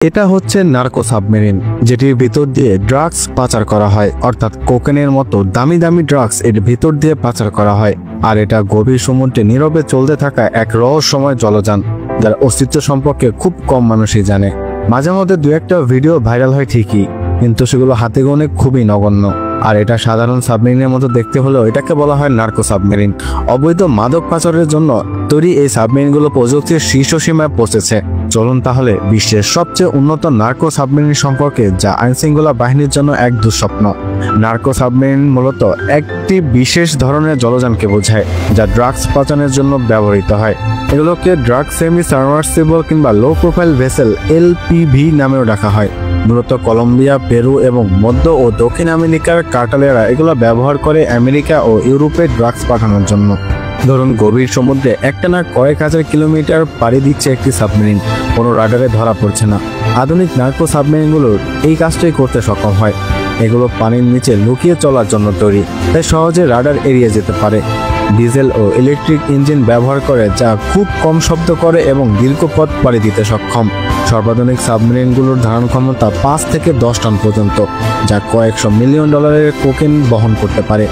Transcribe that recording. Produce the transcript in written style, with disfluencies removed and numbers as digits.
এটা হচ্ছে narco submarine, যেটির ভিতর দিয়ে ড্রাগস পাচার করা হয়, অর্থাৎ কোকেনের মতো দামি দামি ড্রাগস এর ভিতর দিয়ে পাচার করা হয়। আর এটা গভীর সমুদ্রে নীরবে চলতে থাকা এক রহস্যময় জলযান, যার অস্তিত্ব সম্পর্কে খুব কম মানুষই জানে। মাঝে মধ্যে দু একটা ভিডিও ভাইরাল হয় ঠিকই, কিন্তু সেগুলো হাতে গোনে খুবই নগণ্য। আর এটা সাধারণ সাবমেরিনের মতো দেখতে হলেও এটাকে বলা হয় নার্কো সাবমেরিন। অবৈধ মাদক পাচারের জন্য তৈরি এই সাবমেরিনগুলো প্রযুক্তির শীর্ষ সীমায় পৌঁছেছে। চলুন তাহলে বিশ্বের সবচেয়ে উন্নত নার্কো সাবমেরিন সম্পর্কে, যা আইনশৃঙ্খলা বাহিনীর জন্য এক দুঃস্বপ্ন। নার্কো সাবমেরিন মূলত একটি বিশেষ ধরনের জলযানকে বোঝায়, যা ড্রাগস পাচারের জন্য ব্যবহৃত হয়। এগুলোকে ড্রাগ সেমি সাবমার্সিবল কিংবা লো প্রোফাইল ভেসেল এলপিভি নামেও ডাকা হয়। মূলত কলম্বিয়া, পেরু এবং মধ্য ও দক্ষিণ আমেরিকার কার্টেলেরা এগুলো ব্যবহার করে আমেরিকা ও ইউরোপে ড্রাগস পাঠানোর জন্য। ধরুন, গভীর সমুদ্রে একটানা কয়েক হাজার কিলোমিটার পাড়ি দিচ্ছে একটি সাবমেরিন, কোনো রাডারে ধরা পড়ছে না। আধুনিক নার্কো সাবমেরিনগুলোর এই কাজটাই করতে সক্ষম হয়। এগুলো পানির নিচে লুকিয়ে চলার জন্য তৈরি, তাই সহজে রাডার এড়িয়ে যেতে পারে। ডিজেল ও ইলেকট্রিক ইঞ্জিন ব্যবহার করে, যা খুব কম শব্দ করে এবং দীর্ঘ পথ পাড়ি দিতে সক্ষম। সর্বাধুনিক সাবমেরিনগুলোর ধারণ ক্ষমতা 5 থেকে 10 টন পর্যন্ত, যা কয়েকশো মিলিয়ন ডলারের কোকেন বহন করতে পারে।